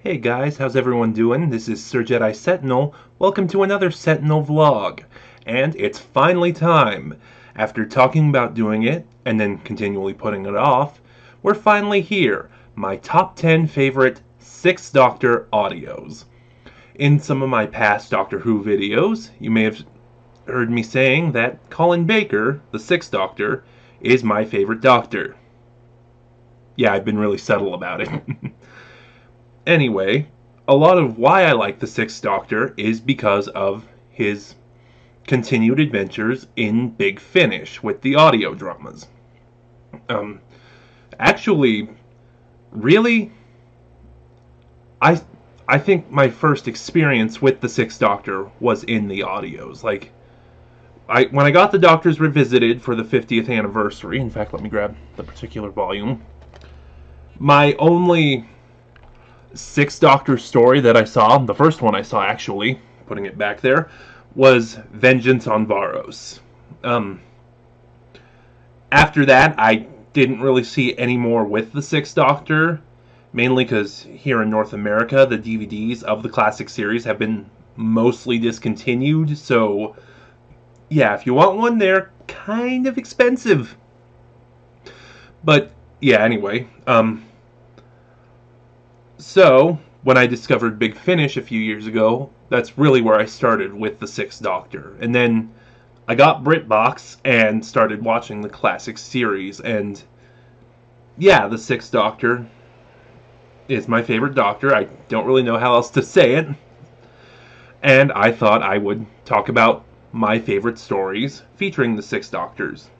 Hey guys, how's everyone doing? This is Sir Jedi Sentinel. Welcome to another Sentinel vlog. And it's finally time. After talking about doing it, and then continually putting it off, we're finally here. My top 10 favorite 6th Doctor audios. In some of my past Doctor Who videos, you may have heard me saying that Colin Baker, the 6th Doctor, is my favorite Doctor. Yeah, I've been really subtle about it. Anyway, a lot of why I like the Sixth Doctor is because of his continued adventures in Big Finish with the audio dramas. Actually, really, I think my first experience with the Sixth Doctor was in the audios. When I got the Doctors Revisited for the 50th anniversary, in fact, let me grab the particular volume. My only Sixth Doctor story that I saw, the first one I saw actually, putting it back there, was Vengeance on Varos. After that, I didn't really see any more with the Sixth Doctor, mainly because here in North America, the DVDs of the classic series have been mostly discontinued, so yeah, if you want one, they're kind of expensive. But yeah, anyway, so, when I discovered Big Finish a few years ago, that's really where I started with the Sixth Doctor. And then I got BritBox and started watching the classic series. And yeah, the Sixth Doctor is my favorite Doctor. I don't really know how else to say it. And I thought I would talk about my favorite stories featuring the Sixth Doctors.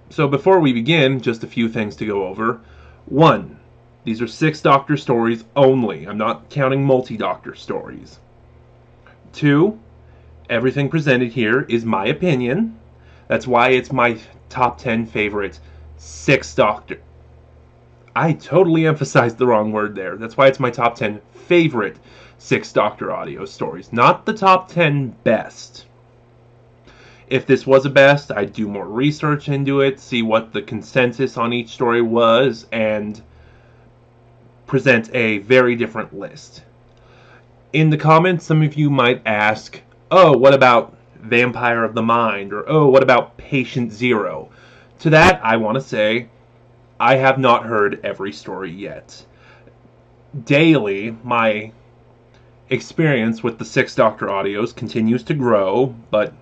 So before we begin, just a few things to go over. 1. These are Sixth Doctor stories only. I'm not counting multi-Doctor stories. 2. Everything presented here is my opinion. That's why it's my top 10 favorite Sixth Doctor. I totally emphasized the wrong word there. That's why it's my top 10 favorite Sixth Doctor audio stories, not the top 10 best. If this was a best, I'd do more research into it, see what the consensus on each story was, and present a very different list. In the comments, some of you might ask, oh, what about Vampire of the Mind? Or, oh, what about Patient Zero? To that, I want to say, I have not heard every story yet. Daily, my experience with the Sixth Doctor audios continues to grow, but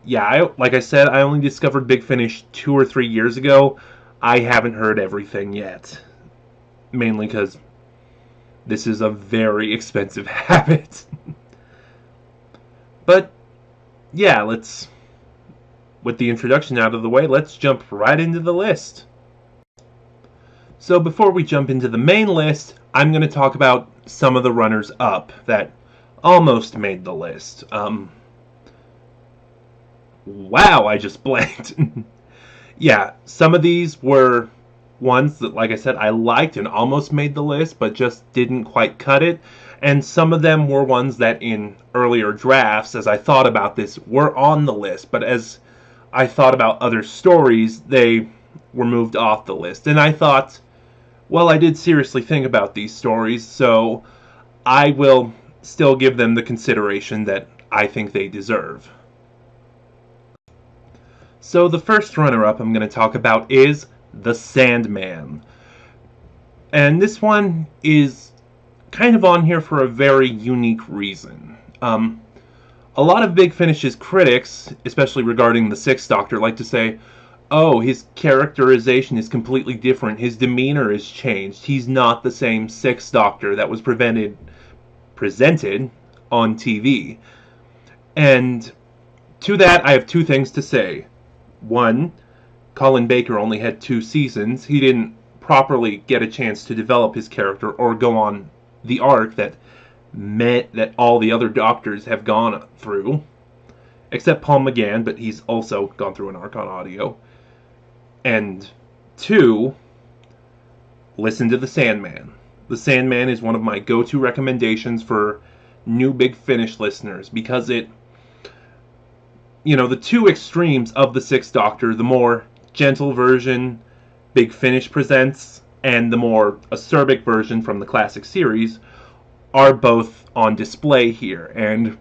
yeah, like I said, I only discovered Big Finish 2 or 3 years ago. I haven't heard everything yet. Mainly because this is a very expensive habit. But, yeah, with the introduction out of the way, let's jump right into the list. So before we jump into the main list, I'm going to talk about some of the runners-up that almost made the list. Wow, I just blanked. Yeah, some of these were ones that, like I said, I liked and almost made the list, but just didn't quite cut it. And some of them were ones that in earlier drafts, as I thought about this, were on the list. But as I thought about other stories, they were moved off the list. And I thought, well, I did seriously think about these stories, so I will still give them the consideration that I think they deserve. So the first runner-up I'm going to talk about is The Sandman. And this one is kind of on here for a very unique reason. A lot of Big Finish's critics, especially regarding the Sixth Doctor, like to say, oh, his characterization is completely different. His demeanor has changed. He's not the same Sixth Doctor that was presented on TV. And to that, I have two things to say. 1, Colin Baker only had 2 seasons. He didn't properly get a chance to develop his character or go on the arc that all the other Doctors have gone through. Except Paul McGann, but he's also gone through an arc on audio. And 2, listen to The Sandman. The Sandman is one of my go-to recommendations for new Big Finish listeners because it, the two extremes of the Sixth Doctor, the more gentle version Big Finish presents, and the more acerbic version from the classic series are both on display here. And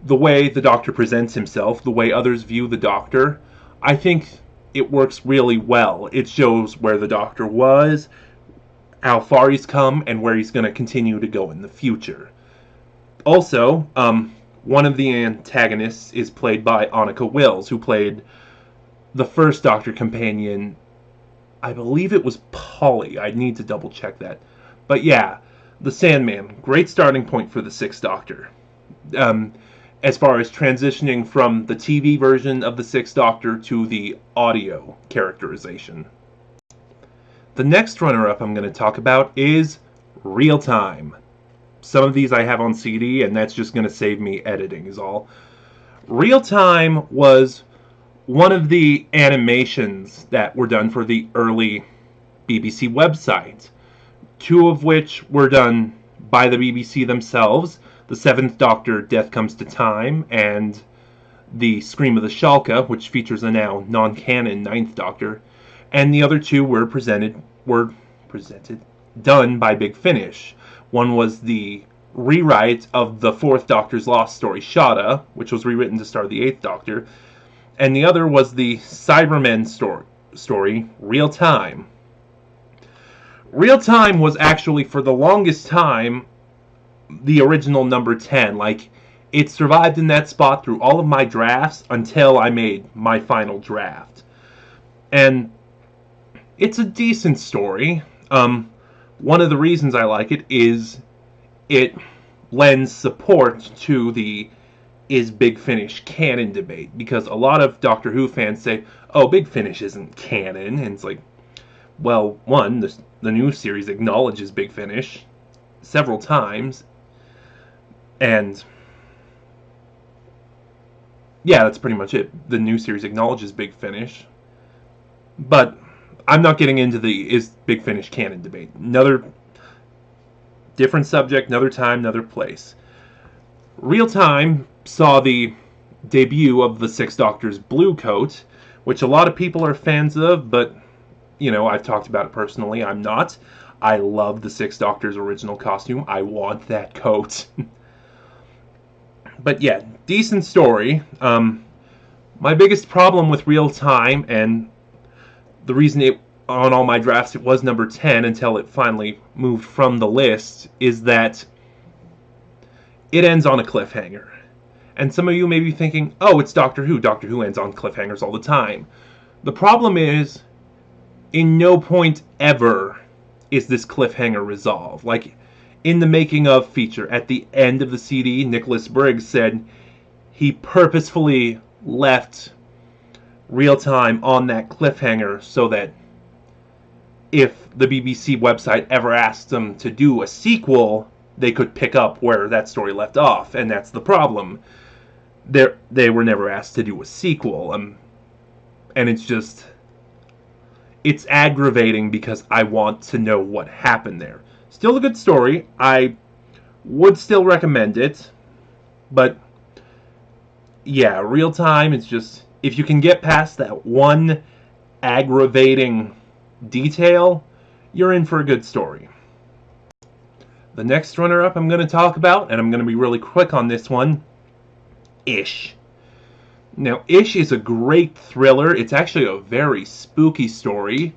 the way the Doctor presents himself, the way others view the Doctor, I think it works really well. It shows where the Doctor was, how far he's come, and where he's going to continue to go in the future. Also, one of the antagonists is played by Annika Wills, who played the first Doctor companion. I believe it was Polly. I need to double check that. But yeah, the Sandman. Great starting point for the Sixth Doctor. As far as transitioning from the TV version of the Sixth Doctor to the audio characterization. The next runner-up I'm going to talk about is Real Time. Some of these I have on CD, and that's just going to save me editing is all. Real Time was one of the animations that were done for the early BBC website, two of which were done by the BBC themselves, the Seventh Doctor, Death Comes to Time, and the Scream of the Shalka, which features a now non-canon Ninth Doctor, and the other two were done by Big Finish. One was the rewrite of the Fourth Doctor's Lost story, Shada, which was rewritten to star the Eighth Doctor, and the other was the Cybermen story, Real Time. Real Time was actually, for the longest time, the original number 10. Like, it survived in that spot through all of my drafts until I made my final draft. And it's a decent story. One of the reasons I like it is it lends support to the is Big Finish canon debate, because a lot of Doctor Who fans say, oh, Big Finish isn't canon, and it's like, well, one, the new series acknowledges Big Finish several times, and yeah, that's pretty much it. The new series acknowledges Big Finish, but I'm not getting into the is Big Finish canon debate. Another different subject, another time, another place. Real Time saw the debut of the Sixth Doctor's blue coat, which a lot of people are fans of, but, you know, I've talked about it personally. I'm not. I love the Sixth Doctor's original costume. I want that coat. But yeah, decent story. My biggest problem with Real Time, and the reason it on all my drafts it was number 10 until it finally moved from the list, is that it ends on a cliffhanger. And some of you may be thinking, oh, it's Doctor Who. Doctor Who ends on cliffhangers all the time. The problem is, in no point ever is this cliffhanger resolved. Like, in the making of feature, at the end of the CD, Nicholas Briggs said he purposefully left Real Time on that cliffhanger so that if the BBC website ever asked them to do a sequel, they could pick up where that story left off. And that's the problem. They were never asked to do a sequel. And it's aggravating because I want to know what happened there. Still a good story. I would still recommend it. But yeah, Real Time is just, if you can get past that one aggravating detail, you're in for a good story. The next runner-up I'm going to talk about, and I'm going to be really quick on this one, Ish. Now, Ish is a great thriller. It's actually a very spooky story.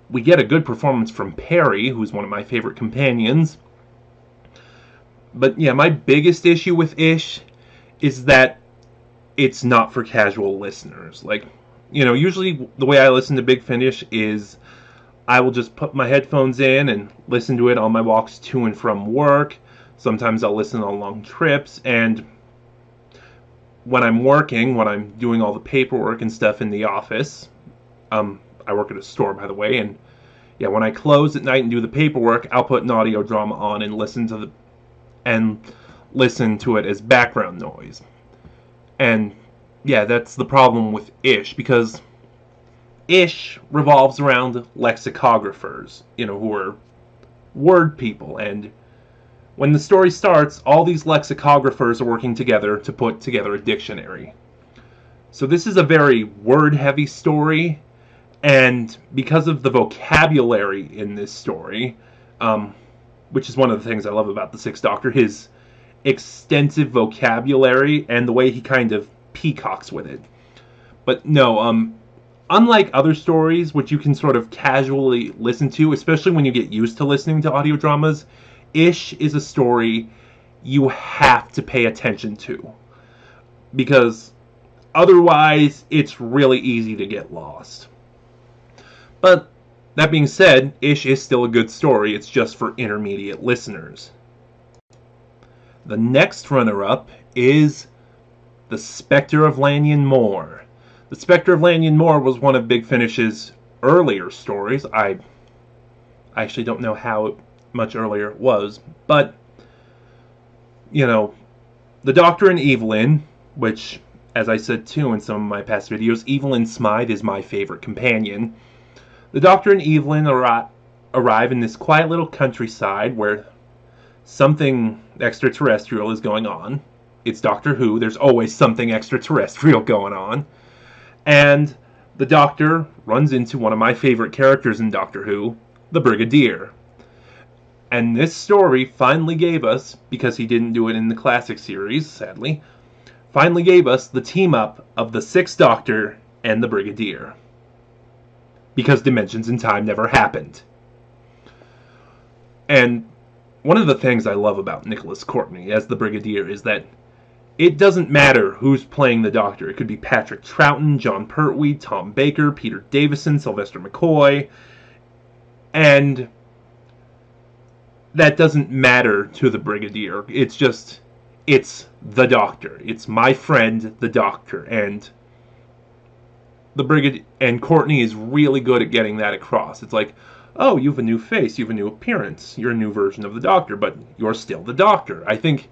We get a good performance from Perry, who's one of my favorite companions. But yeah, my biggest issue with Ish is that it's not for casual listeners. Like, you know, usually the way I listen to Big Finish is I will just put my headphones in and listen to it on my walks to and from work. Sometimes I'll listen on long trips, and when I'm working, when I'm doing all the paperwork and stuff in the office, I work at a store, by the way, and yeah, when I close at night and do the paperwork, I'll put an audio drama on and listen to it as background noise. And yeah, that's the problem with Ish, because Ish revolves around lexicographers, you know, who are word people, and when the story starts, all these lexicographers are working together to put together a dictionary. So this is a very word-heavy story, And because of the vocabulary in this story, which is one of the things I love about the Sixth Doctor, his extensive vocabulary and the way he kind of peacocks with it. But no, unlike other stories, which you can sort of casually listen to, especially when you get used to listening to audio dramas, Ish is a story you have to pay attention to. Because otherwise, it's really easy to get lost. But that being said, Ish is still a good story. It's just for intermediate listeners. The next runner-up is The Spectre of Lanyon Moor. The Spectre of Lanyon Moor was one of Big Finish's earlier stories. I actually don't know how much earlier it was, but, you know, the Doctor and Evelyn, which, as I said too in some of my past videos, Evelyn Smythe is my favorite companion. The Doctor and Evelyn arrive in this quiet little countryside where something extraterrestrial is going on. It's Doctor Who. There's always something extraterrestrial going on. And the Doctor runs into one of my favorite characters in Doctor Who, the Brigadier. And this story finally gave us, because he didn't do it in the classic series, sadly, finally gave us the team-up of the Sixth Doctor and the Brigadier. Because Dimensions in Time never happened. And one of the things I love about Nicholas Courtney as the Brigadier is that it doesn't matter who's playing the Doctor. It could be Patrick Troughton, John Pertwee, Tom Baker, Peter Davison, Sylvester McCoy. And that doesn't matter to the Brigadier. It's just, it's the Doctor. It's my friend, the Doctor. And the Brigadier and Courtney is really good at getting that across. It's like, oh, you have a new face, you have a new appearance, you're a new version of the Doctor, but you're still the Doctor. I think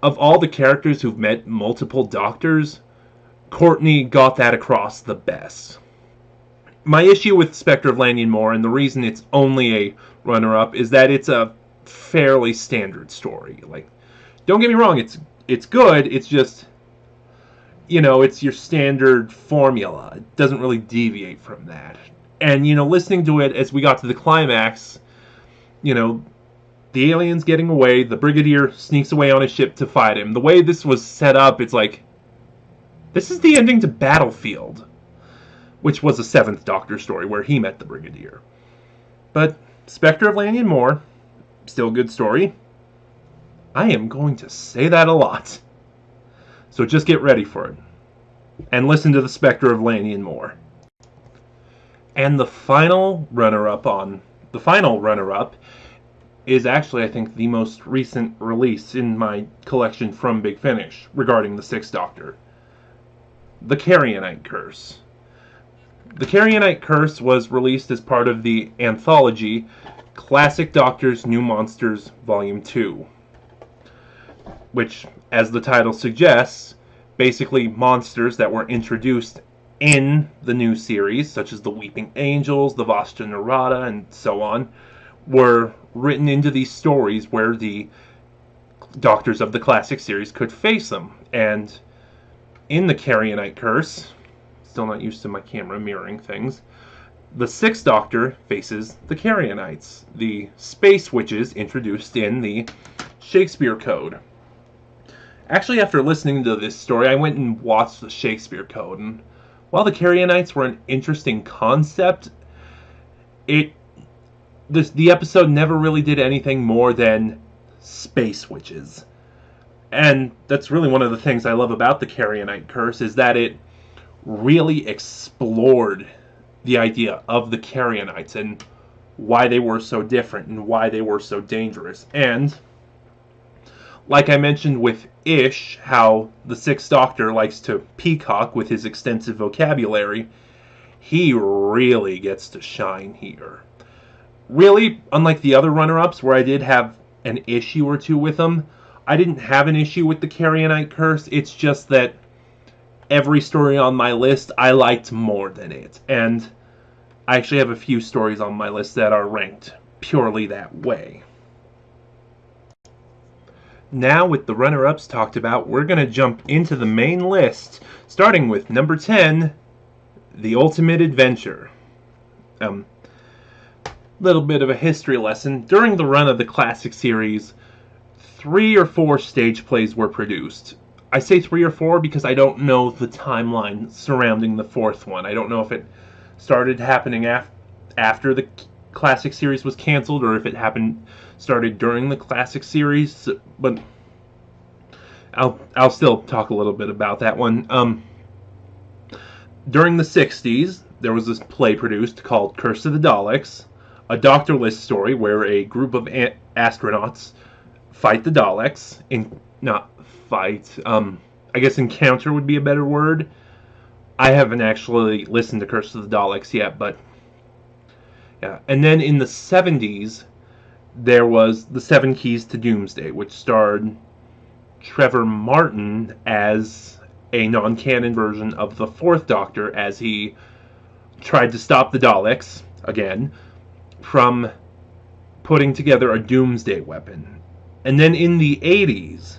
of all the characters who've met multiple Doctors, Courtney got that across the best. My issue with Spectre of Lanyon Moor, and the reason it's only a runner-up, is that it's a fairly standard story. Like, don't get me wrong, it's good, it's just, you know, it's your standard formula. It doesn't really deviate from that. And, you know, listening to it as we got to the climax, you know, the alien's getting away, the Brigadier sneaks away on a ship to fight him. The way this was set up, it's like, this is the ending to Battlefield, which was a Seventh Doctor story where he met the Brigadier. But Spectre of Lanyon Moor, still a good story. I am going to say that a lot. So just get ready for it. And listen to the Spectre of Lanyon Moor. And the final runner-up is actually, I think, the most recent release in my collection from Big Finish regarding the Sixth Doctor. The Carnionite Curse. The Carnionite Curse was released as part of the anthology Classic Doctors, New Monsters, Volume 2. Which, as the title suggests, basically monsters that were introduced in the new series, such as the Weeping Angels, the Vashta Nerada, and so on, were written into these stories where the Doctors of the classic series could face them. And in the Carnionite Curse, still not used to my camera mirroring things, the Sixth Doctor faces the Carnionites, the space witches introduced in the Shakespeare Code. Actually, after listening to this story, I went and watched the Shakespeare Code, and while the Carnionites were an interesting concept, the episode never really did anything more than space witches. And that's really one of the things I love about the Carnionite Curse, is that it really explored the idea of the Carnionites and why they were so different and why they were so dangerous. And like I mentioned with Ish, how the Sixth Doctor likes to peacock with his extensive vocabulary, he really gets to shine here. Really, unlike the other runner-ups where I did have an issue or two with them, I didn't have an issue with the Carnionite Curse. It's just that every story on my list I liked more than it. And I actually have a few stories on my list that are ranked purely that way. Now, with the runner-ups talked about, we're going to jump into the main list, starting with number 10, The Ultimate Adventure. Little bit of a history lesson. During the run of the classic series, 3 or 4 stage plays were produced. I say 3 or 4 because I don't know the timeline surrounding the 4th one. I don't know if it started happening after the classic series was canceled, or if it started during the classic series. But I'll still talk a little bit about that one. During the 60s, there was this play produced called Curse of the Daleks, a doctorless story where a group of astronauts fight the Daleks. Not fight. I guess encounter would be a better word. I haven't actually listened to Curse of the Daleks yet, but yeah. And then in the 70s, there was The 7 Keys to Doomsday, which starred Trevor Martin as a non-canon version of the 4th Doctor, as he tried to stop the Daleks, again, from putting together a doomsday weapon. And then in the 80s,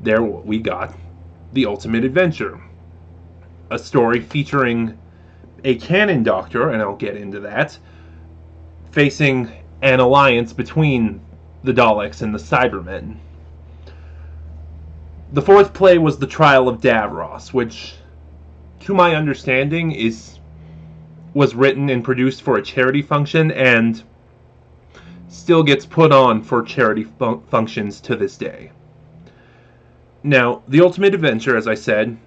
there we got The Ultimate Adventure, a story featuring a canon Doctor, and I'll get into that, facing an alliance between the Daleks and the Cybermen. The 4th play was The Trial of Davros, which, to my understanding, was written and produced for a charity function and still gets put on for charity functions to this day. Now, The Ultimate Adventure, as I said,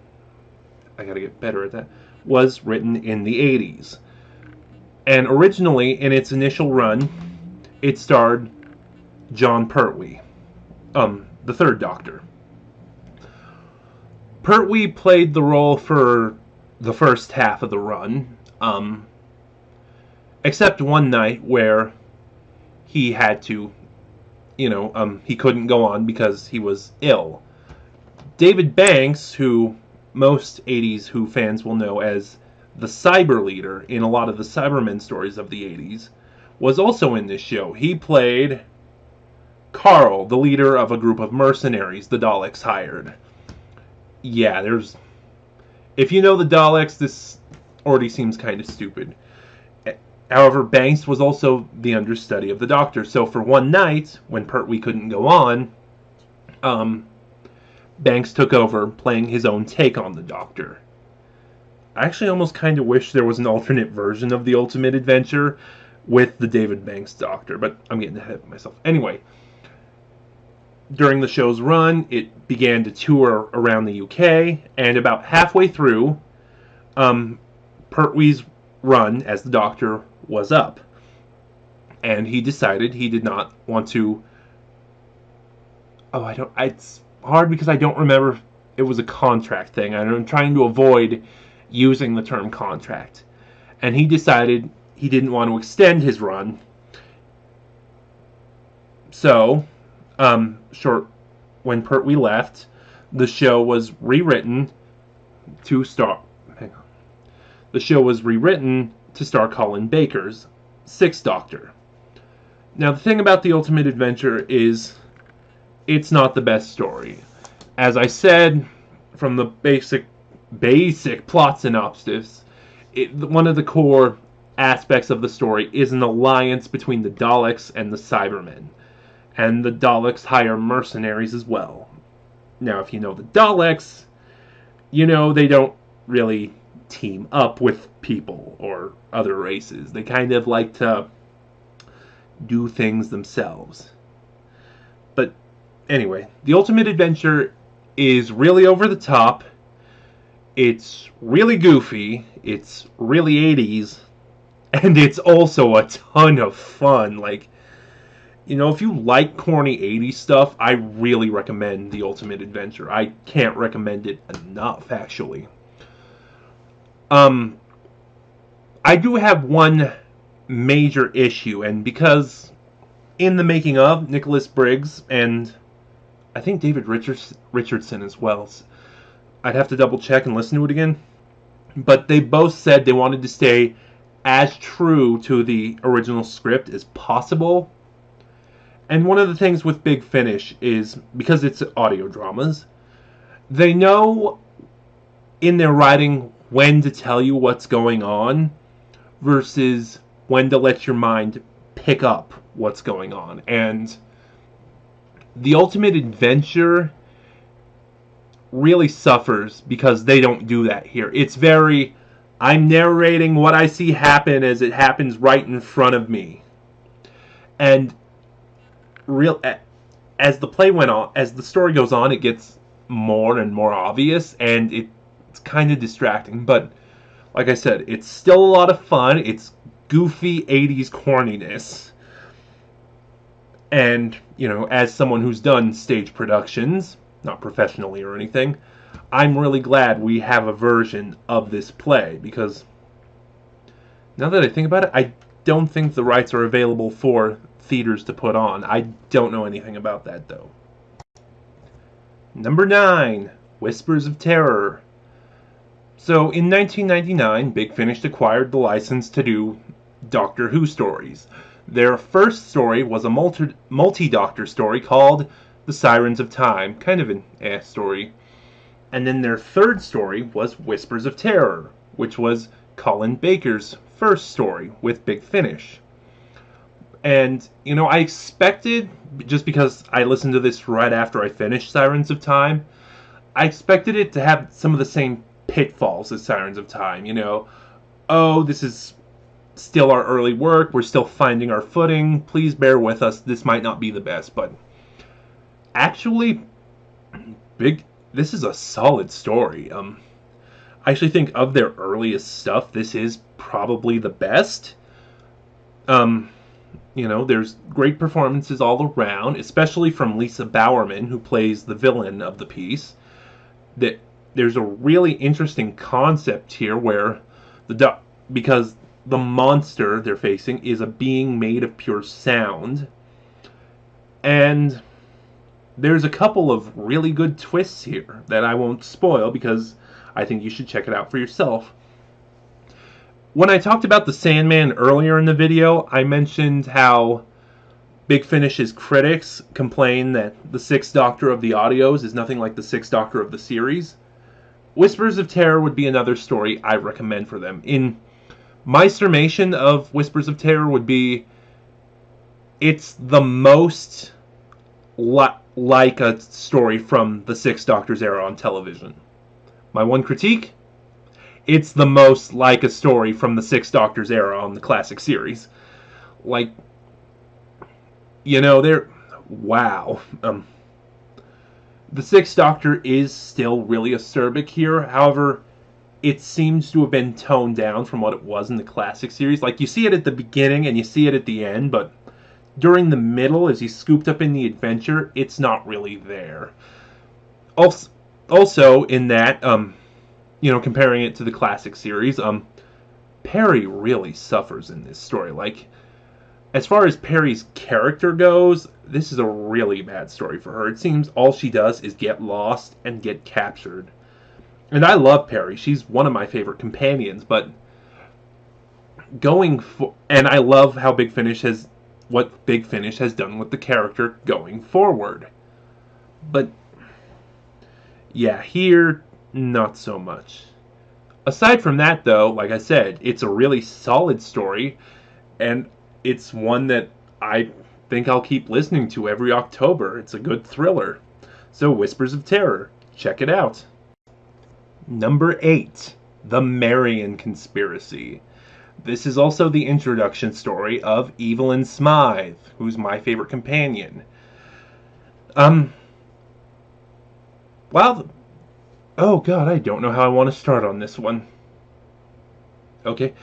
I gotta get better at that, was written in the 80s. And originally, in its initial run, it starred Jon Pertwee, the 3rd Doctor. Pertwee played the role for the first half of the run, except one night where he had to, he couldn't go on because he was ill. David Banks, who most 80s Who fans will know as the Cyber Leader in a lot of the Cybermen stories of the 80s, was also in this show. He played Carl, the leader of a group of mercenaries the Daleks hired. Yeah, if you know the Daleks, this already seems kind of stupid. However, Banks was also the understudy of the Doctor, so for one night, when Pertwee couldn't go on, Banks took over, playing his own take on the Doctor. I actually almost kind of wish there was an alternate version of The Ultimate Adventure with the David Banks Doctor, but I'm getting ahead of myself. Anyway, during the show's run, it began to tour around the UK, and about halfway through, Pertwee's run as the Doctor was up. And he decided he did not want to... it's hard because I don't remember if it was a contract thing. I'm trying to avoid using the term contract. And he decided he didn't want to extend his run. So, when Pertwee left, the show was rewritten to star... The show was rewritten to star Colin Baker's 6th Doctor. Now, the thing about The Ultimate Adventure is it's not the best story. As I said, from the basic plot synopsis, one of the core aspects of the story is an alliance between the Daleks and the Cybermen. And the Daleks hire mercenaries as well. Now, if you know the Daleks, you know they don't really team up with people or other races. They kind of like to do things themselves. But anyway, The Ultimate Adventure is really over the top. It's really goofy. It's really 80s. And it's also a ton of fun. Like, if you like corny 80s stuff, I really recommend The Ultimate Adventure. I can't recommend it enough, actually. I do have one major issue, and because in the making of, Nicholas Briggs and I think David Richardson as well, I'd have to double check and listen to it again, but they both said they wanted to stay as true to the original script as possible. And one of the things with Big Finish is, because it's audio dramas, they know in their writing when to tell you what's going on versus when to let your mind pick up what's going on. And the ultimate adventure really suffers because they don't do that here. It's very, I'm narrating what I see happen as it happens right in front of me. And as the play went on, as the story goes on, it gets more and more obvious, and it's kind of distracting. But like I said, it's still a lot of fun. It's goofy 80s corniness. And, as someone who's done stage productions, not professionally or anything, I'm really glad we have a version of this play, because now that I think about it, I don't think the rights are available for theaters to put on. I don't know anything about that, though. Number 9, Whispers of Terror. So, in 1999, Big Finish acquired the license to do Doctor Who stories. Their first story was a multi-Doctor story called The Sirens of Time, kind of an story. And then their third story was Whispers of Terror, which was Colin Baker's first story with Big Finish. And, I expected, just because I listened to this right after I finished Sirens of Time, I expected it to have some of the same pitfalls as Sirens of Time. Oh, this is still our early work, we're still finding our footing, please bear with us, this might not be the best. But actually, this is a solid story. I actually think of their earliest stuff, this is probably the best. There's great performances all around, especially from Lisa Bowerman, who plays the villain of the piece. There's a really interesting concept here where because the monster they're facing is a being made of pure sound. And there's a couple of really good twists here that I won't spoil because I think you should check it out for yourself. When I talked about the Sandman earlier in the video, I mentioned how Big Finish's critics complain that the Sixth Doctor of the audios is nothing like the Sixth Doctor of the series. Whispers of Terror would be another story I recommend for them. In my summation of Whispers of Terror would be, it's the most like a story from the Sixth Doctor's era on television. My one critique? It's the most like a story from the Sixth Doctor's era on the classic series. Wow. The Sixth Doctor is still really acerbic here. However, it seems to have been toned down from what it was in the classic series. You see it at the beginning and you see it at the end, but during the middle, as he's scooped up in the adventure, it's not really there. Also in that, comparing it to the classic series, Perry really suffers in this story. As far as Perry's character goes, this is a really bad story for her. It seems all she does is get lost and get captured. And I love Perry. She's one of my favorite companions, but and I love how what Big Finish has done with the character going forward. But yeah, here, not so much. Aside from that, though, like I said, it's a really solid story, and it's one that I think I'll keep listening to every October. It's a good thriller. So, Whispers of Terror, check it out. Number 8, The Marian Conspiracy. This is also the introduction story of Evelyn Smythe, who's my favorite companion. Oh god, I don't know how I want to start on this one. Okay.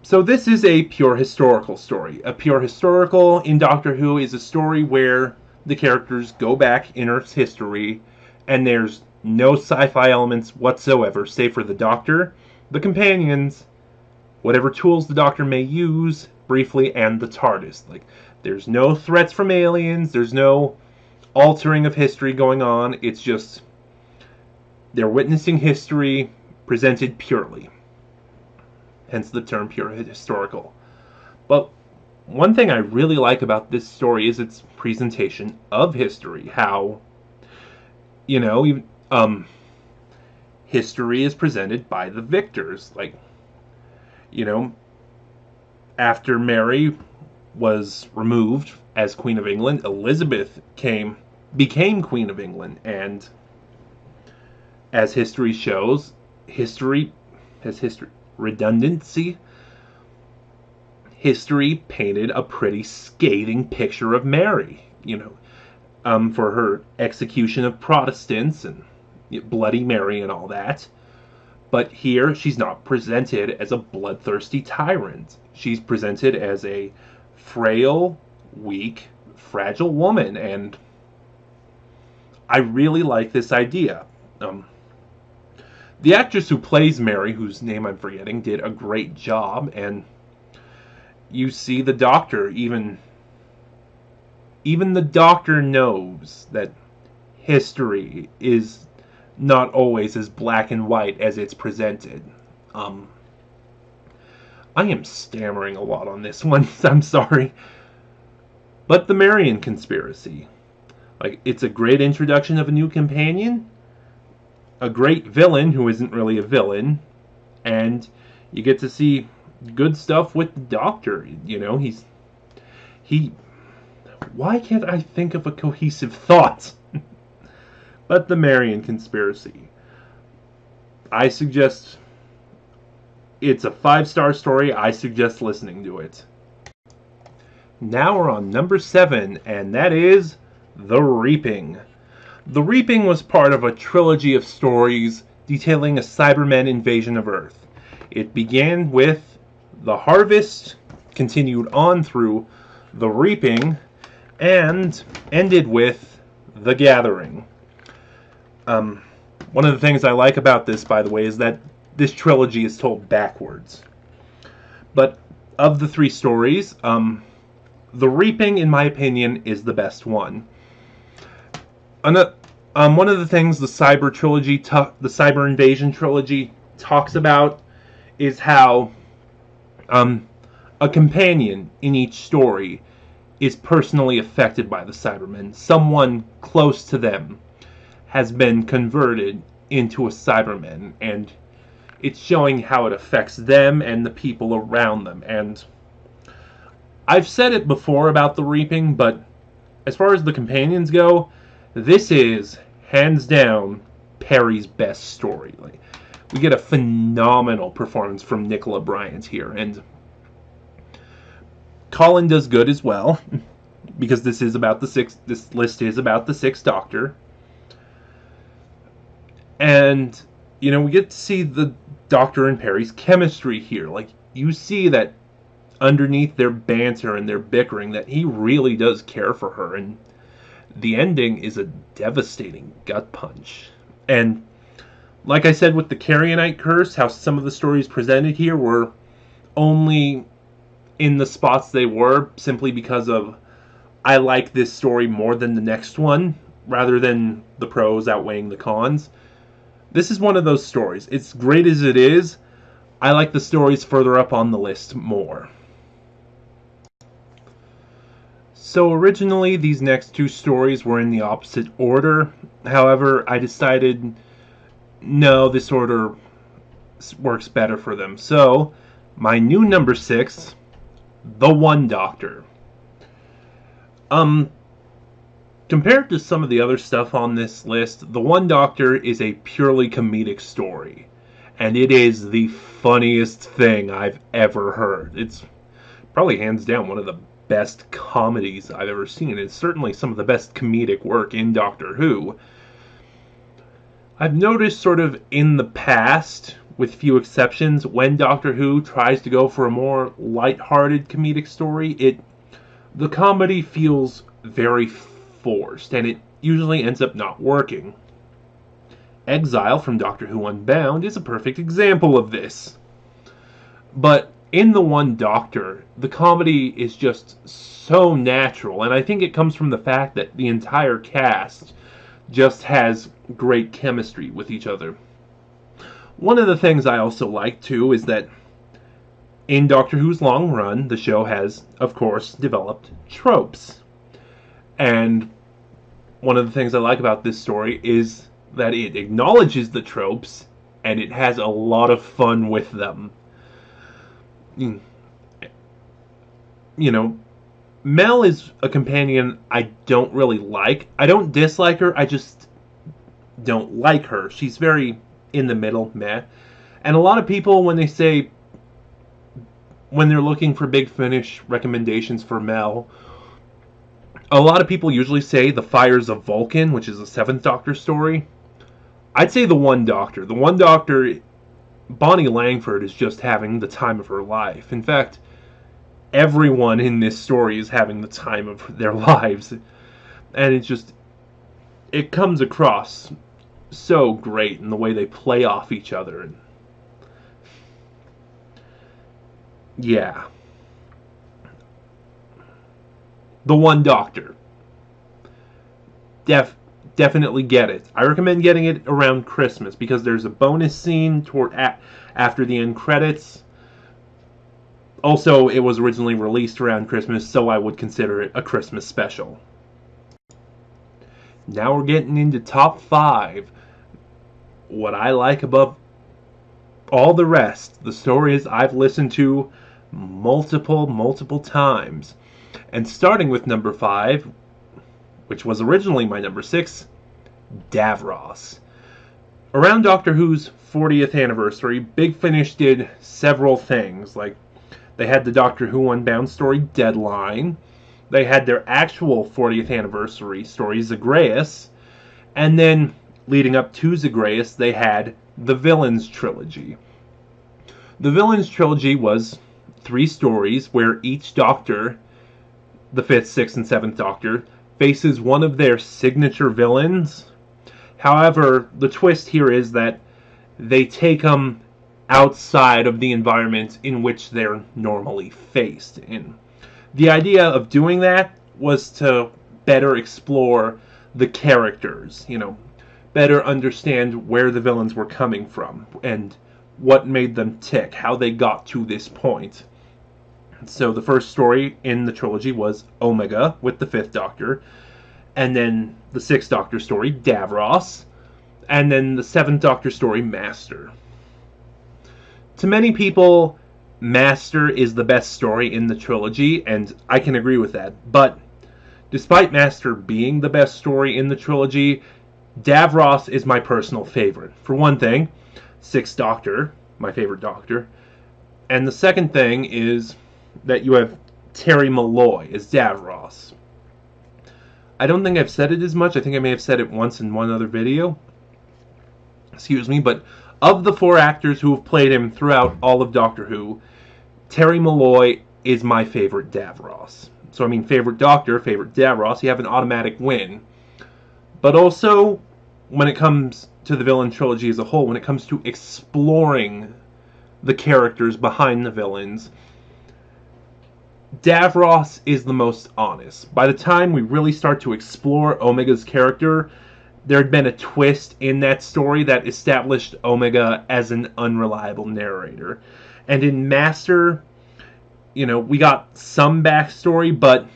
So this is a pure historical story. A pure historical in Doctor Who is a story where the characters go back in Earth's history, and there's no sci-fi elements whatsoever, save for the Doctor, the companions, whatever tools the Doctor may use, briefly, and the TARDIS. There's no threats from aliens, there's no altering of history going on, it's just they're witnessing history presented purely. Hence the term pure historical. But one thing I really like about this story is its presentation of history. How, history is presented by the victors. After Mary was removed as Queen of England, Elizabeth became Queen of England, and as history shows, history redundancy. History painted a pretty scathing picture of Mary, for her execution of Protestants and Bloody Mary and all that. But here, she's not presented as a bloodthirsty tyrant. She's presented as a frail, weak, fragile woman, and I really like this idea. The actress who plays Mary, whose name I'm forgetting, did a great job, and you see the Doctor, even the Doctor knows that history is not always as black and white as it's presented. I am stammering a lot on this one, I'm sorry. But the Marian Conspiracy. It's a great introduction of a new companion, a great villain who isn't really a villain, and you get to see good stuff with the Doctor. Why can't I think of a cohesive thought? But the Marian Conspiracy. I suggest it's a 5-star story. I suggest listening to it. Now we're on number 7, and that is The Reaping. The Reaping was part of a trilogy of stories detailing a Cybermen invasion of Earth. It began with The Harvest, continued on through The Reaping, and ended with The Gathering. One of the things I like about this, by the way, is that this trilogy is told backwards. But of the 3 stories, The Reaping, in my opinion, is the best one. One of the things the Cyber Invasion trilogy talks about is how a companion in each story is personally affected by the Cybermen. Someone close to them has been converted into a Cyberman, and it's showing how it affects them and the people around them. And I've said it before about The Reaping, but as far as the companions go, this is, hands down, Perry's best story. We get a phenomenal performance from Nicola Bryant here, and Colin does good as well, because this list is about the 6th Doctor. And, we get to see the Doctor and Perry's chemistry here. You see that underneath their banter and their bickering, that he really does care for her, and the ending is a devastating gut punch. And like I said with the Carnionite Curse, how some of the stories presented here were only in the spots they were simply because of I like this story more than the next one, rather than the pros outweighing the cons. This is one of those stories. It's great as it is. I like the stories further up on the list more. So originally these next 2 stories were in the opposite order. However, I decided no, this order works better for them. So my new number 6, The One Doctor. Compared to some of the other stuff on this list, The One Doctor is a purely comedic story. And it is the funniest thing I've ever heard. It's probably hands down one of the best comedies I've ever seen. It's certainly some of the best comedic work in Doctor Who. I've noticed sort of in the past, with few exceptions, when Doctor Who tries to go for a more light-hearted comedic story, the comedy feels very forced, and it usually ends up not working. Exile from Doctor Who Unbound is a perfect example of this. But in The One Doctor, the comedy is just so natural, and I think it comes from the fact that the entire cast just has great chemistry with each other. One of the things I also like, too, is that in Doctor Who's long run, the show has, of course, developed tropes. And one of the things I like about this story is that it acknowledges the tropes, and it has a lot of fun with them. you know, Mel is a companion I don't really like. I don't dislike her, I just don't like her. She's very in the middle, meh. And a lot of people, when they're looking for Big Finish recommendations for Mel, a lot of people usually say The Fires of Vulcan, which is a Seventh Doctor story. I'd say The One Doctor. The One Doctor, Bonnie Langford is just having the time of her life. In fact, everyone in this story is having the time of their lives. And it comes across so great in the way they play off each other. And yeah. The One Doctor. Definitely get it. I recommend getting it around Christmas because there's a bonus scene after the end credits. Also, it was originally released around Christmas, so I would consider it a Christmas special. Now we're getting into top 5. What I like above all the rest, the stories I've listened to multiple times. And starting with number 5, which was originally my number 6, Davros. Around Doctor Who's 40th anniversary, Big Finish did several things. Like, they had the Doctor Who Unbound story, Deadline. They had their actual 40th anniversary story, Zagreus. And then, leading up to Zagreus, they had the Villains trilogy. The Villains trilogy was 3 stories where each Doctor, the 5th, 6th, and 7th Doctor, faces one of their signature villains. However, the twist here is that they take them outside of the environment in which they're normally faced. And the idea of doing that was to better explore the characters, better understand where the villains were coming from and what made them tick, how they got to this point. So the first story in the trilogy was Omega with the 5th Doctor, and then the 6th Doctor story, Davros, and then the 7th Doctor story, Master. To many people, Master is the best story in the trilogy, and I can agree with that. But despite Master being the best story in the trilogy, Davros is my personal favorite. For one thing, 6th Doctor, my favorite Doctor. And the second thing is that you have Terry Malloy as Davros. I don't think I've said it as much. I think I may have said it once in one other video. Excuse me, but of the 4 actors who have played him throughout all of Doctor Who, Terry Malloy is my favorite Davros. So, favorite Doctor, favorite Davros, you have an automatic win. But also, when it comes to the villain trilogy as a whole, when it comes to exploring the characters behind the villains, Davros is the most honest. By the time we really start to explore Omega's character, there had been a twist in that story that established Omega as an unreliable narrator. And in Master, we got some backstory, but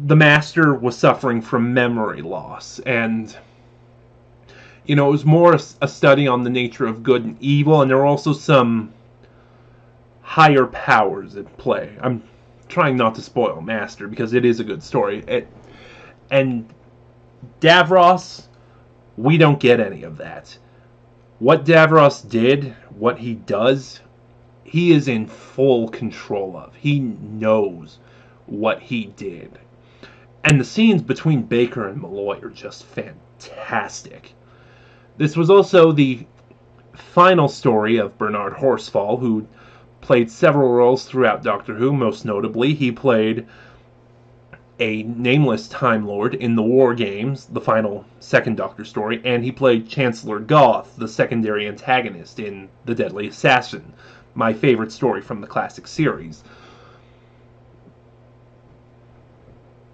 the Master was suffering from memory loss. And, it was more a study on the nature of good and evil, and there were also some higher powers at play. I'm trying not to spoil Master because it is a good story. And Davros, we don't get any of that. What Davros did, what he does, he is in full control of. He knows what he did. And the scenes between Baker and Malloy are just fantastic. This was also the final story of Bernard Horsfall, who played several roles throughout Doctor Who. Most notably, he played a nameless Time Lord in the War Games, the final 2nd Doctor story, and he played Chancellor Goth, the secondary antagonist in The Deadly Assassin, my favorite story from the classic series.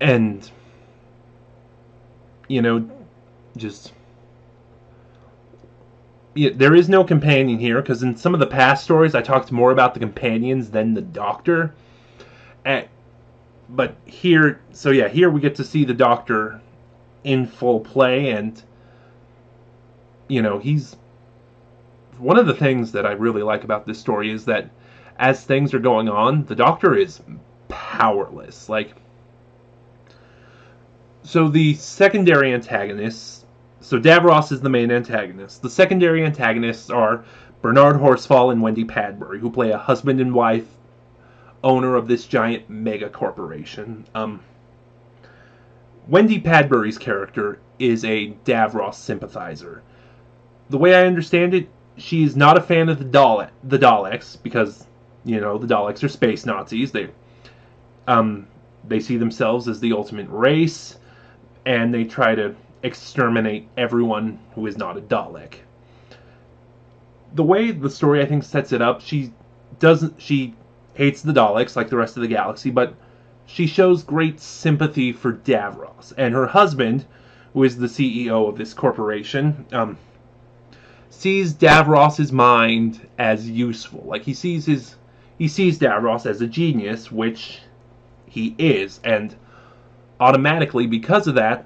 And, there is no companion here, because in some of the past stories I talked more about the companions than the Doctor. But here, here we get to see the Doctor in full play, and, he's... One of the things that I really like about this story is that as things are going on, the Doctor is powerless. So the secondary antagonists, so Davros is the main antagonist. The secondary antagonists are Bernard Horsfall and Wendy Padbury, who play a husband and wife owner of this giant mega corporation. Wendy Padbury's character is a Davros sympathizer. The way I understand it, she's not a fan of the Daleks because, the Daleks are space Nazis. They see themselves as the ultimate race, and they try to exterminate everyone who is not a Dalek. The way the story, I think, sets it up, she hates the Daleks like the rest of the galaxy, but she shows great sympathy for Davros. And her husband, who is the CEO of this corporation, sees Davros's mind as useful. Like, he sees Davros as a genius, which he is, and automatically, because of that,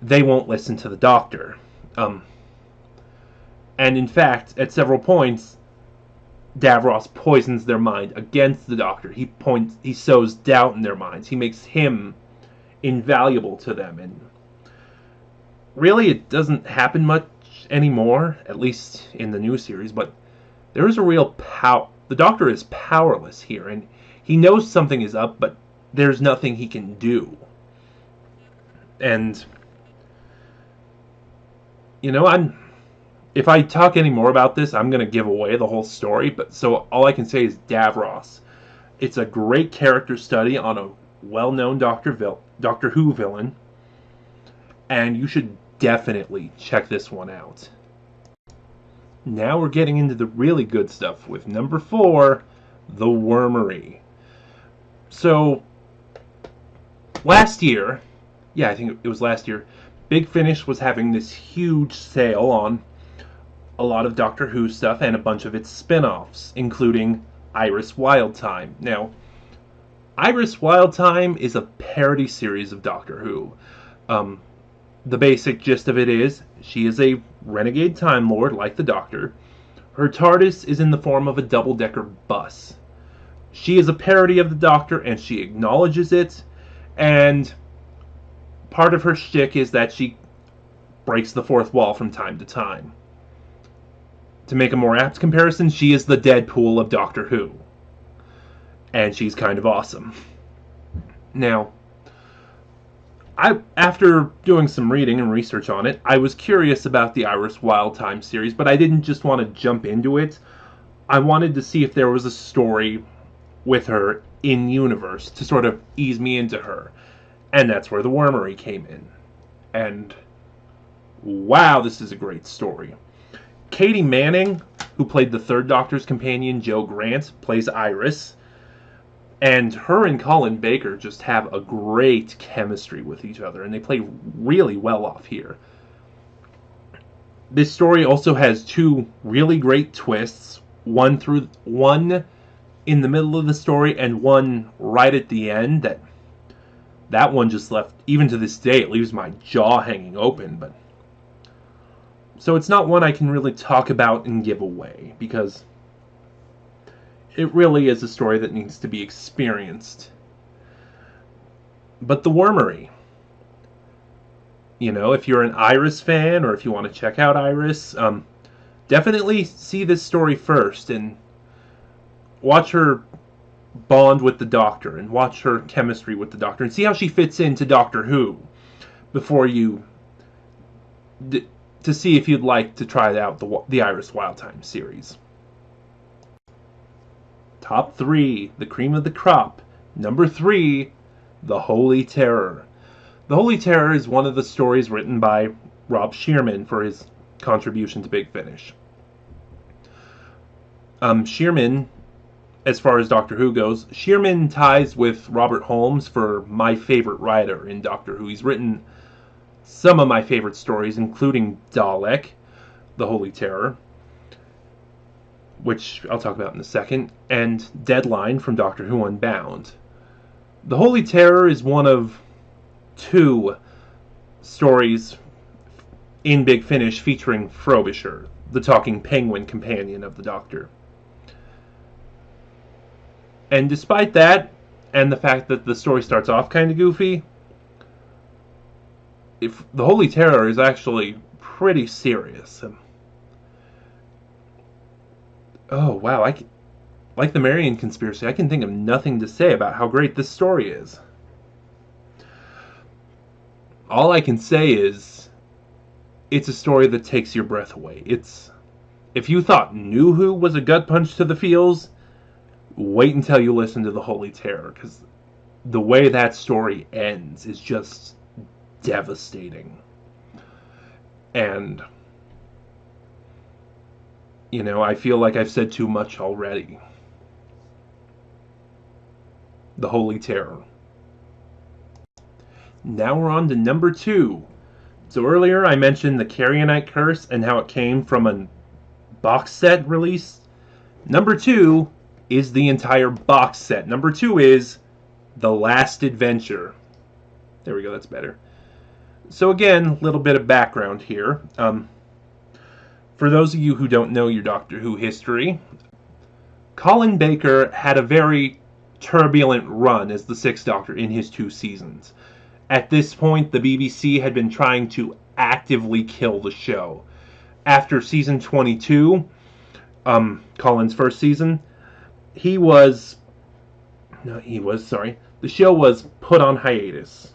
they won't listen to the Doctor. And in fact, at several points, Davros poisons their mind against the Doctor. He sows doubt in their minds. He makes him invaluable to them. And really, it doesn't happen much anymore, at least in the new series, but there is a real power. The Doctor is powerless here, and he knows something is up, but there's nothing he can do. And, if I talk any more about this, I'm going to give away the whole story, so all I can say is Davros. It's a great character study on a well-known Doctor Who villain, and you should definitely check this one out. Now we're getting into the really good stuff with number 4, The Wormery. So, last year, I think it was last year, Big Finish was having this huge sale on a lot of Doctor Who stuff and a bunch of its spin-offs, including Iris Wildtime. Now, Iris Wildtime is a parody series of Doctor Who. The basic gist of it is, she is a renegade Time Lord like the Doctor. Her TARDIS is in the form of a double-decker bus. She is a parody of the Doctor, and she acknowledges it, and part of her shtick is that she breaks the fourth wall from time to time. To make a more apt comparison, she is the Deadpool of Doctor Who. And she's kind of awesome. Now, after doing some reading and research on it, I was curious about the Iris Wildtime series, but I didn't just want to jump into it. I wanted to see if there was a story with her in-universe to sort of ease me into her. And that's where The Wormery came in. And wow, this is a great story. Katie Manning, who played the third Doctor's companion, Jo Grant, plays Iris. And her and Colin Baker just have a great chemistry with each other, and they play really well off here. This story also has 2 really great twists, one in the middle of the story and one right at the end. That one just left, even to this day, it leaves my jaw hanging open. So it's not one I can really talk about and give away, because it really is a story that needs to be experienced. But The Wormery, if you're an Iris fan, or if you want to check out Iris, definitely see this story first and watch her bond with the Doctor and watch her chemistry with the Doctor and see how she fits into Doctor Who before you to see if you'd like to try out the Iris Wildtime series. Top 3, the cream of the crop. Number 3, The Holy Terror. The Holy Terror is one of the stories written by Rob Shearman for his contribution to Big Finish. Shearman, as far as Doctor Who goes, Shearman ties with Robert Holmes for my favorite writer in Doctor Who. He's written some of my favorite stories, including Dalek, The Holy Terror, which I'll talk about in a second, and Deadline from Doctor Who Unbound. The Holy Terror is one of 2 stories in Big Finish featuring Frobisher, the talking penguin companion of the Doctor. And despite that, and the fact that the story starts off kind of goofy, if the Holy Terror is actually pretty serious. Oh wow, like the Marian Conspiracy, I can think of nothing to say about how great this story is. All I can say is it's a story that takes your breath away. If you thought New Who was a gut punch to the feels, wait until you listen to the Holy Terror, because the way that story ends is just devastating. And I feel like I've said too much already. The Holy Terror. Now we're on to number 2. So earlier I mentioned the Carnionite Curse and how it came from a box set release. Number 2 is the entire box set. Number 2 is The Last Adventure. There we go, that's better. So again, a little bit of background here. For those of you who don't know your Doctor Who history, Colin Baker had a very turbulent run as the Sixth Doctor in his 2 seasons. At this point, the BBC had been trying to actively kill the show. After season 22, Colin's first season, the show was put on hiatus.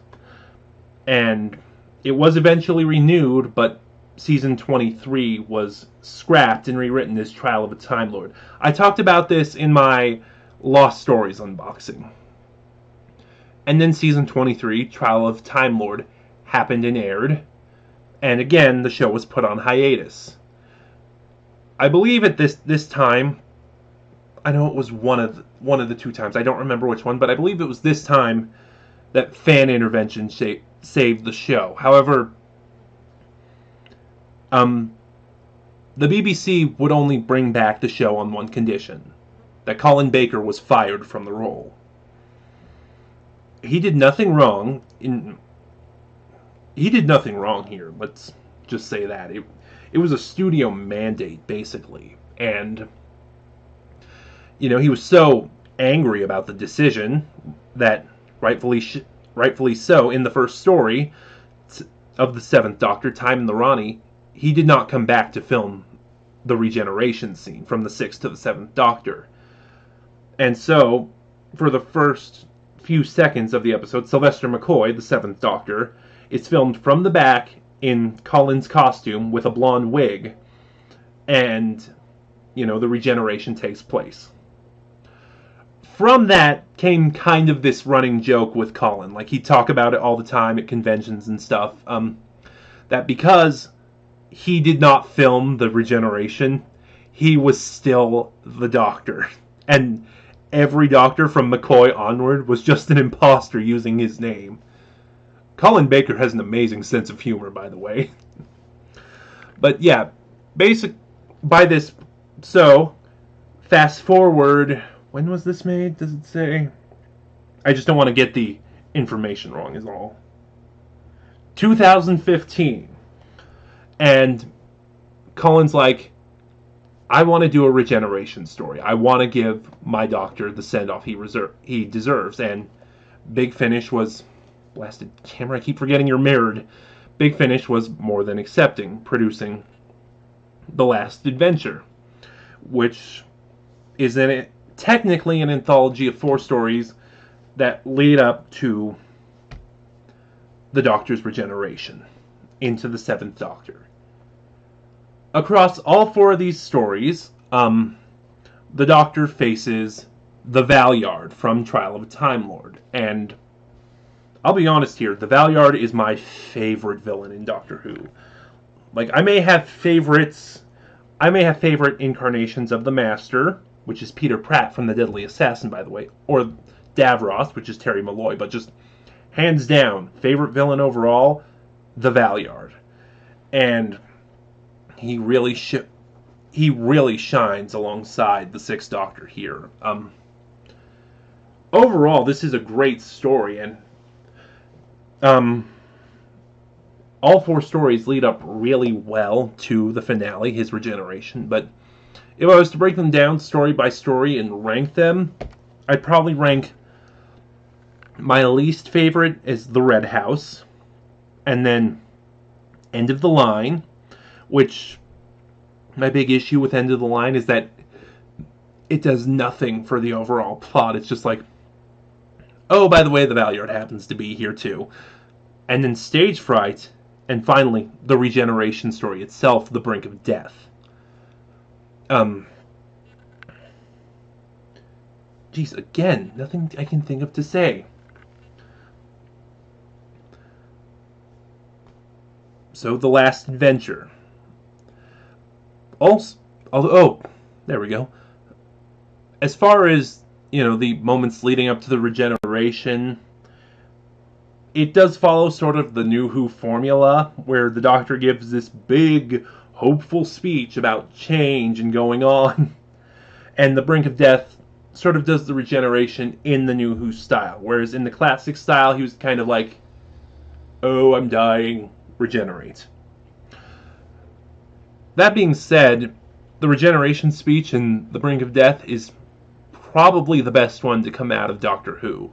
And it was eventually renewed, but season 23 was scrapped and rewritten as Trial of a Time Lord. I talked about this in my Lost Stories unboxing. And then season 23, Trial of Time Lord, happened and aired. And again, the show was put on hiatus. I believe at this time, I know it was one of the 2 times, I don't remember which one, but I believe it was this time that fan intervention saved the show. However, the BBC would only bring back the show on one condition: that Colin Baker was fired from the role. He did nothing wrong. He did nothing wrong here. Let's just say that it was a studio mandate, basically, and he was so angry about the decision that rightfully so, in the first story of the 7th Doctor, Time in the Rani, he did not come back to film the regeneration scene from the 6th to the 7th Doctor. And so, for the first few seconds of the episode, Sylvester McCoy, the 7th Doctor, is filmed from the back in Colin's costume with a blonde wig, and, the regeneration takes place. From that came kind of this running joke with Colin. Like, he'd talk about it all the time at conventions and stuff. That because he did not film the regeneration, he was still the Doctor. And every Doctor from McCoy onward was just an imposter using his name. Colin Baker has an amazing sense of humor, by the way. But yeah, so, fast forward, when was this made? Does it say? I just don't want to get the information wrong, is all. 2015. And Colin's like, I want to do a regeneration story. I want to give my Doctor the send-off he deserves. And Big Finish was... Blasted camera, I keep forgetting you're mirrored. Big Finish was more than accepting, producing The Last Adventure, which is technically an anthology of 4 stories that lead up to the Doctor's regeneration into the 7th Doctor. Across all 4 of these stories, the Doctor faces the Valeyard from Trial of a Time Lord, and I'll be honest here, the Valeyard is my favorite villain in Doctor Who. Like, I may have favorite incarnations of the Master, which is Peter Pratt from The Deadly Assassin, by the way, or Davros, which is Terry Malloy, but just hands down, favorite villain overall, the Valeyard. And he really shines alongside the 6th Doctor here. Overall, this is a great story, and all 4 stories lead up really well to the finale, his regeneration, but if I was to break them down story by story and rank them, I'd probably rank My least favorite is The Red House, and then End of the Line, which my big issue with End of the Line is that it does nothing for the overall plot. It's just like, oh, by the way, the Valyard happens to be here too. And then Stage Fright, and finally, the regeneration story itself, The Brink of Death. Geez, again, nothing I can think of to say. So, The Last Adventure. Also, oh, there we go. As far as, the moments leading up to the regeneration, it does follow sort of the New Who formula, where the Doctor gives this big, hopeful speech about change and going on, and The Brink of Death sort of does the regeneration in the New Who style, whereas in the classic style, he was kind of like, oh, I'm dying, regenerate. That being said, the regeneration speech in The Brink of Death is probably the best one to come out of Doctor Who.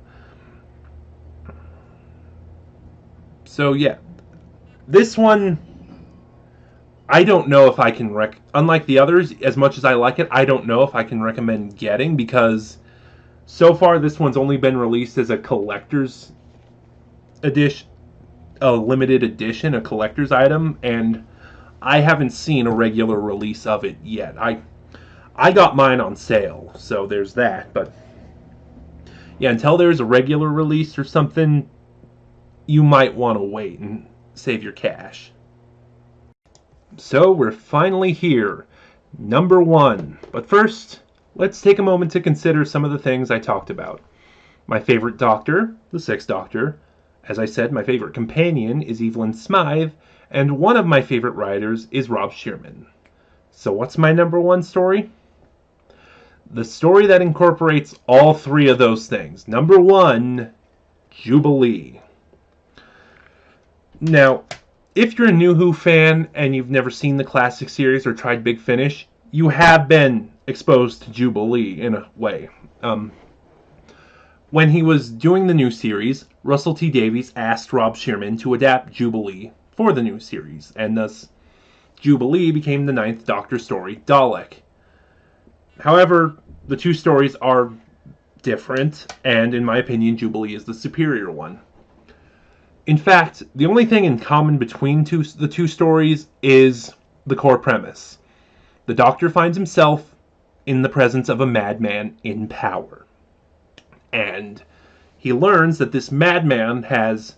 So yeah, this one, I don't know if I can unlike the others, as much as I like it, I don't know if I can recommend getting, because so far this one's only been released as a collector's edition, a limited edition, a collector's item, and I haven't seen a regular release of it yet. I got mine on sale, so there's that, but yeah, until there's a regular release or something, you might want to wait and save your cash. So we're finally here, number 1. But first, let's take a moment to consider some of the things I talked about. My favorite Doctor, the Sixth Doctor. As I said, my favorite companion is Evelyn Smythe, and one of my favorite writers is Rob Shearman. So what's my number 1 story? The story that incorporates all 3 of those things. Number 1, Jubilee. Now, if you're a New Who fan and you've never seen the classic series or tried Big Finish, you have been exposed to Jubilee in a way. When he was doing the new series, Russell T Davies asked Rob Shearman to adapt Jubilee for the new series, and thus Jubilee became the 9th Doctor story, Dalek. However, the 2 stories are different, and in my opinion, Jubilee is the superior one. In fact, the only thing in common between the 2 stories is the core premise. The Doctor finds himself in the presence of a madman in power. And he learns that this madman has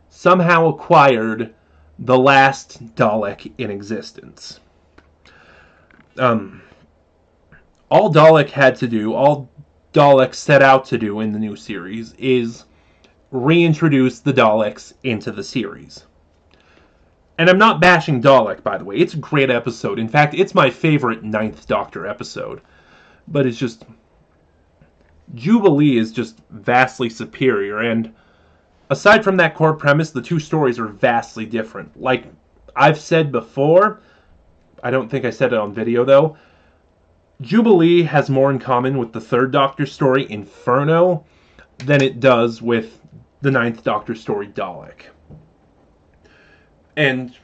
somehow acquired the last Dalek in existence. All Dalek set out to do in the new series is reintroduce the Daleks into the series. And I'm not bashing Dalek, by the way. It's a great episode. In fact, it's my favorite 9th Doctor episode. But it's just, Jubilee is just vastly superior, and aside from that core premise, the 2 stories are vastly different. Like I've said before, I don't think I said it on video though, Jubilee has more in common with the 3rd Doctor story, Inferno, than it does with the 9th Doctor story, Dalek. And,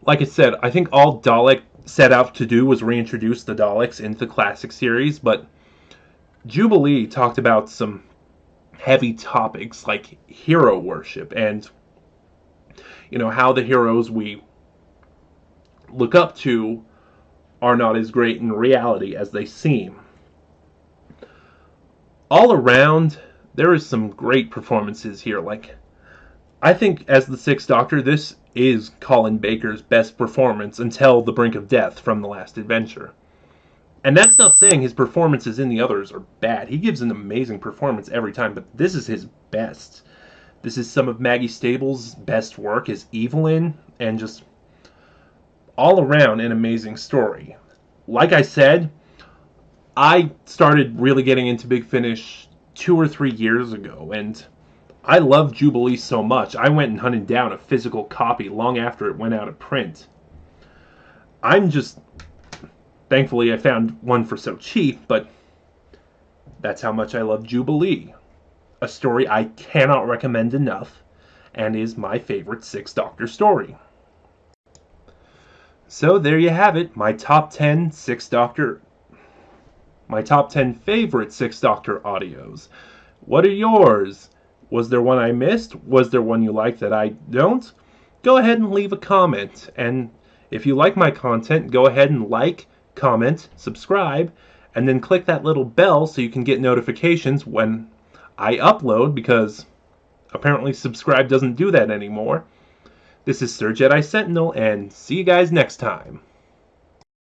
like I said, I think all Dalek set out to do was reintroduce the Daleks into the classic series, but Jubilee talked about some heavy topics like hero worship and, how the heroes we look up to are not as great in reality as they seem. All around, there is some great performances here. Like, I think as the 6th Doctor, this is Colin Baker's best performance until The Brink of Death from The Last Adventure. And that's not saying his performances in the others are bad. He gives an amazing performance every time, but this is his best. This is some of Maggie Stable's best work as Evelyn, and just all around an amazing story. Like I said, I started really getting into Big Finish 2 or 3 years ago, and I love Jubilee so much, I went and hunted down a physical copy long after it went out of print. Thankfully I found one for so cheap, but That's how much I love Jubilee, a story I cannot recommend enough, and is my favorite Sixth Doctor story. So there you have it, my top 10 favorite Sixth Doctor audios. What are yours? Was there one I missed? Was there one you like that I don't? Go ahead and leave a comment, and if you like my content, go ahead and like, comment, subscribe, and then click that little bell so you can get notifications when I upload, because apparently subscribe doesn't do that anymore. This is Sir Jedi Sentinel, and see you guys next time.